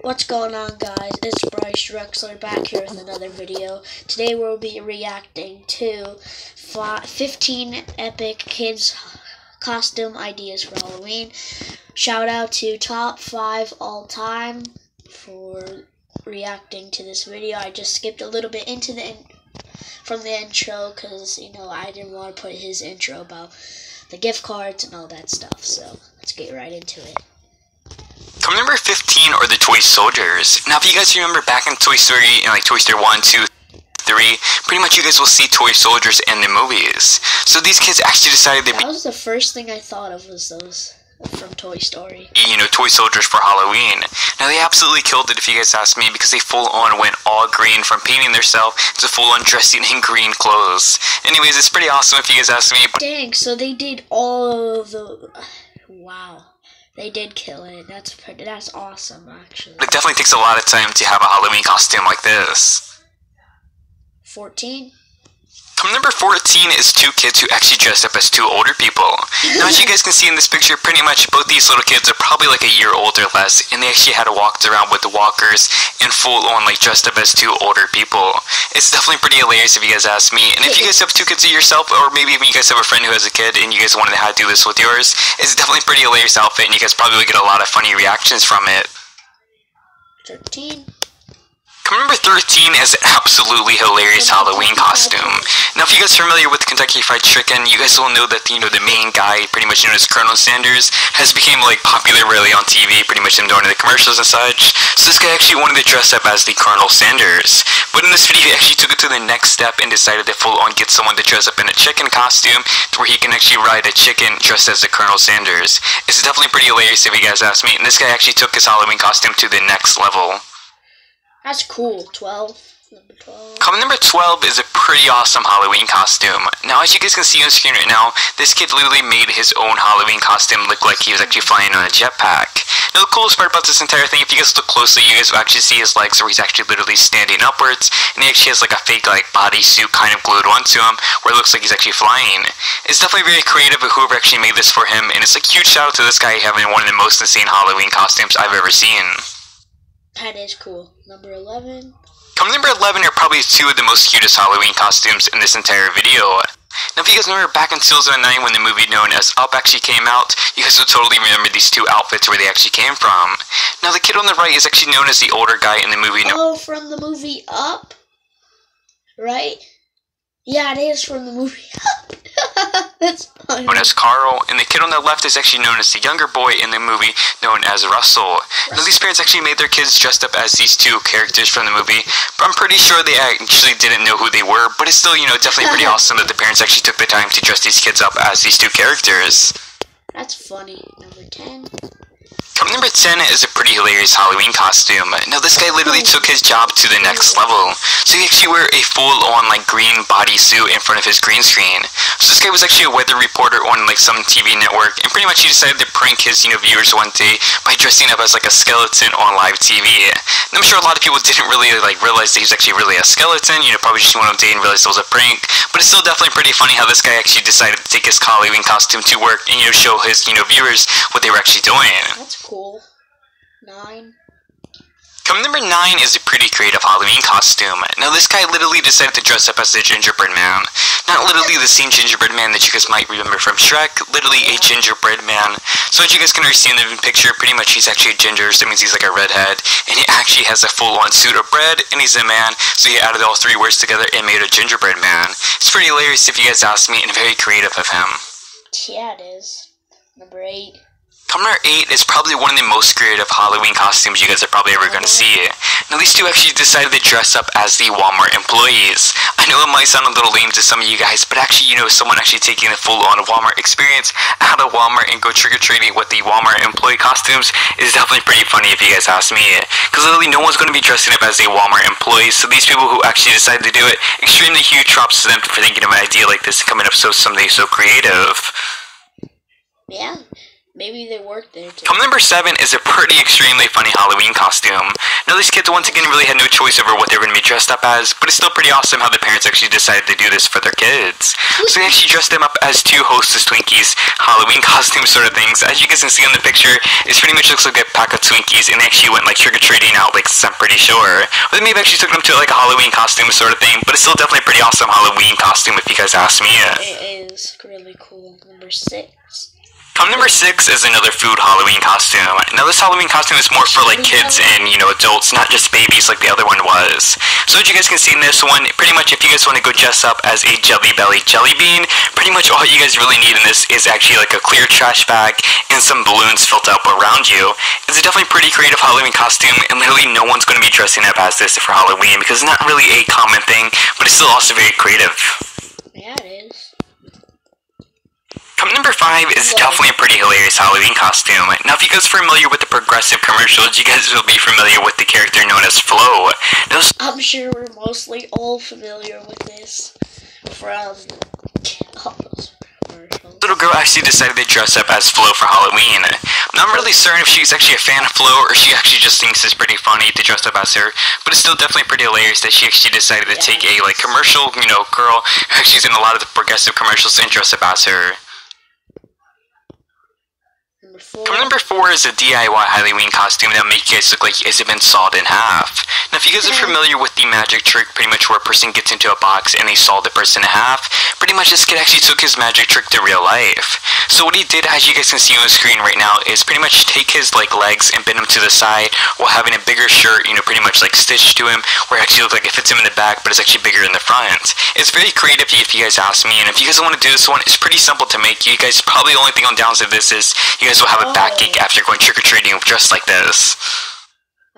What's going on, guys? It's Bryce Drexler back here with another video. Today we'll be reacting to 15 epic kids costume ideas for Halloween. Shout out to Top 5 All Time for reacting to this video. I just skipped a little bit into from the intro because, I didn't want to put his intro about the gift cards and all that stuff. So let's get right into it. Come number 15 are the Toy Soldiers. Now, if you guys remember back in Toy Story, Toy Story 1, 2, 3, pretty much you guys will see Toy Soldiers in the movies. So these kids actually decided that was the first thing I thought of, was those from Toy Story. Toy Soldiers for Halloween. Now, they absolutely killed it, if you guys ask me, because they full-on went all green from painting themselves to full-on dressing in green clothes. Anyways, it's pretty awesome if you guys ask me. Dang, so they did all of the... Wow. They did kill it. That's awesome, actually. It definitely takes a lot of time to have a Halloween costume like this. 14? Come number 14 is two kids who actually dressed up as two older people. Now, as you guys can see in this picture, pretty much both these little kids are probably like a year older or less, and they actually had walked around with the walkers and full-on dressed up as two older people. It's definitely pretty hilarious if you guys ask me. And if you guys have two kids yourself, or maybe even you guys have a friend who has a kid and you guys wanted to do this with yours, it's definitely a pretty hilarious outfit, and you guys probably will get a lot of funny reactions from it. 13. Number 13 is an absolutely hilarious Halloween costume. Now, if you guys are familiar with Kentucky Fried Chicken, you guys will know that, the main guy, pretty much known as Colonel Sanders, has become, popular really on TV, pretty much in the commercials and such. So this guy actually wanted to dress up as the Colonel Sanders. But in this video, he actually took it to the next step and decided to full-on get someone to dress up in a chicken costume to where he can actually ride a chicken dressed as the Colonel Sanders. It's definitely pretty hilarious if you guys ask me, and this guy actually took his Halloween costume to the next level. That's cool. 12. Number 12. Comment number 12 is a pretty awesome Halloween costume. Now, as you guys can see on the screen right now, this kid literally made his own Halloween costume look like he was actually flying on a jetpack. Now, the coolest part about this entire thing, if you guys look closely, you guys will actually see his legs where he's actually literally standing upwards, and he actually has a fake bodysuit kind of glued onto him, where it looks like he's actually flying. It's definitely very creative of whoever actually made this for him, and it's a huge shout out to this guy having one of the most insane Halloween costumes I've ever seen. That is cool. Number 11. Number 11 are probably two of the most cutest Halloween costumes in this entire video. Now, if you guys remember back in 2009 when the movie known as Up actually came out, you guys will totally remember these two outfits where they actually came from. Now, the kid on the right is actually known as the older guy in the movie. Oh, from the movie Up? Right? Yeah, it is from the movie Up. That's funny. Known as Carl, and the kid on the left is actually known as the younger boy in the movie known as Russell. Now, these parents actually made their kids dressed up as these two characters from the movie, but I'm pretty sure they actually didn't know who they were, but it's still, definitely pretty awesome that the parents actually took the time to dress these kids up as these two characters. That's funny. Number 10. Number 10 is a pretty hilarious Halloween costume. Now, this guy literally took his job to the next level. So he actually wore a full-on, green bodysuit in front of his green screen. So this guy was actually a weather reporter on, some TV network, and pretty much he decided to prank his, viewers one day by dressing up as, a skeleton on live TV. And I'm sure a lot of people didn't really, realize that he was actually really a skeleton, probably just went on a day and realized it was a prank. But it's still definitely pretty funny how this guy actually decided to take his Halloween costume to work and, show his, viewers what they were actually doing. That's cool. 9. Number 9 is a pretty creative Halloween costume. Now, this guy literally decided to dress up as the gingerbread man. Not literally the same gingerbread man that you guys might remember from Shrek, literally a gingerbread man. So as you guys can understand in the picture, pretty much he's actually a ginger, so that means he's like a redhead, and he actually has a full-on suit of bread, and he's a man, so he added all three words together and made a gingerbread man. It's pretty hilarious if you guys ask me, and very creative of him. Yeah, it is. Number 8. Number 8 is probably one of the most creative Halloween costumes you guys are probably ever going to see. Now, these two actually decided to dress up as the Walmart employees. I know it might sound a little lame to some of you guys, but actually, someone actually taking a full-on Walmart experience out of Walmart and go trick-or-treating with the Walmart employee costumes is definitely pretty funny if you guys ask me. Because literally no one's going to be dressing up as a Walmart employee, so these people who actually decided to do it, extremely huge props to them for thinking of an idea like this and coming up with something so creative. Yeah. Maybe they work there too. Come number 7 is a pretty extremely funny Halloween costume. Now these kids once again really had no choice over what they were going to be dressed up as, but it's still pretty awesome how the parents actually decided to do this for their kids. So they actually dressed them up as 2 Hostess Twinkies, Halloween costume sort of things. As you guys can see in the picture, it pretty much looks like a pack of Twinkies, and they actually went like trick-or-treating out, like I'm pretty sure. Or they maybe actually took them to like a Halloween costume sort of thing, but it's still definitely a pretty awesome Halloween costume if you guys ask me. It is really cool. Number 6. Come number 6 is another food Halloween costume. Now this Halloween costume is more for like kids and, you know, adults, not just babies like the other one was. So as you guys can see in this one, pretty much if you guys want to go dress up as a Jelly Belly jelly bean, pretty much all you guys really need in this is actually like a clear trash bag and some balloons filled up around you. It's a definitely pretty creative Halloween costume, and literally no one's going to be dressing up as this for Halloween because it's not really a common thing, but it's still also very creative. Yeah, it is. Come number 5 is definitely a pretty hilarious Halloween costume. Now if you guys are familiar with the Progressive commercials, you guys will be familiar with the character known as Flo. Now, I'm sure we're mostly all familiar with this from all those commercials. little girl actually decided to dress up as Flo for Halloween. Now I'm really certain if she's actually a fan of Flo or she actually just thinks it's pretty funny to dress up as her, but it's still definitely pretty hilarious that she actually decided to take a like commercial, you know, girl who actually's in a lot of the Progressive commercials and dress up as her. Come number 4 is a DIY Halloween costume that makes you guys look like you guys have been sawed in half. Now if you guys are familiar with the magic trick, pretty much where a person gets into a box and they saw the person in half, pretty much this kid actually took his magic trick to real life. So what he did, as you guys can see on the screen right now, is pretty much take his like legs and bend them to the side while having a bigger shirt, you know, pretty much like stitched to him, where it actually looks like it fits him in the back, but it's actually bigger in the front. It's very creative if you guys ask me, and if you guys want to do this one, it's pretty simple to make. You guys probably the only thing on downside of this is you guys will have a backache after going trick-or-treating dressed like this.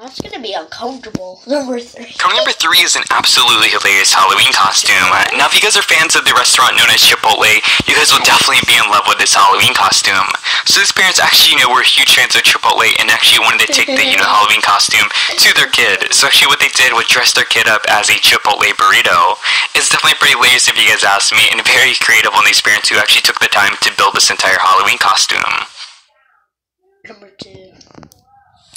That's gonna be uncomfortable. Number 3. Come number 3 is an absolutely hilarious Halloween costume. Now if you guys are fans of the restaurant known as Chipotle, you guys will definitely be in love with this Halloween costume. So these parents actually, you know, were huge fans of Chipotle and actually wanted to take the, you know, Halloween costume to their kid. So actually what they did was dress their kid up as a Chipotle burrito. It's definitely pretty hilarious if you guys ask me, and very creative on these parents who actually took the time to build this entire Halloween costume. Number 2.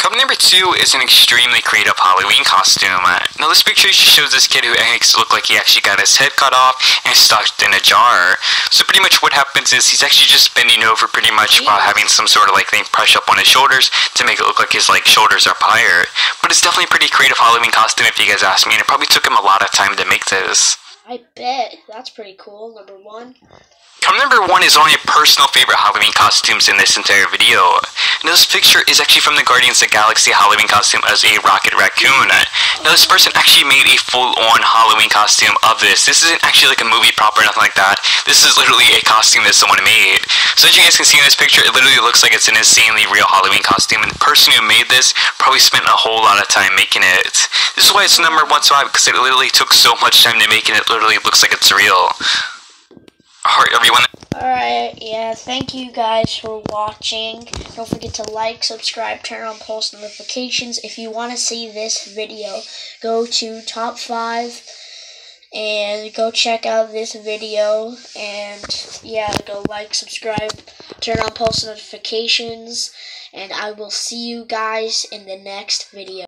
Come number 2 is an extremely creative Halloween costume. Now this picture shows this kid who makes it look like he actually got his head cut off and stuck in a jar. So pretty much what happens is he's actually just bending over pretty much while having some sort of like thing pressed up on his shoulders to make it look like his like shoulders are higher. But it's definitely a pretty creative Halloween costume if you guys ask me, and it probably took him a lot of time to make this. I bet. That's pretty cool. Number 1. Come number 1 is one of my personal favorite Halloween costumes in this entire video. Now this picture is actually from the Guardians of the Galaxy Halloween costume as a Rocket Raccoon. Now this person actually made a full-on Halloween costume of this. This isn't actually like a movie prop or nothing like that. This is literally a costume that someone made. So as you guys can see in this picture, it literally looks like it's an insanely real Halloween costume, and the person who made this probably spent a whole lot of time making it. This is why it's number 1 spot, because it literally took so much time to make it, it literally looks like it's real. Alright, everyone. Alright, yeah, thank you guys for watching. Don't forget to like, subscribe, turn on post notifications. If you want to see this video, go to top 5 and go check out this video. And yeah, go like, subscribe, turn on post notifications. And I will see you guys in the next video.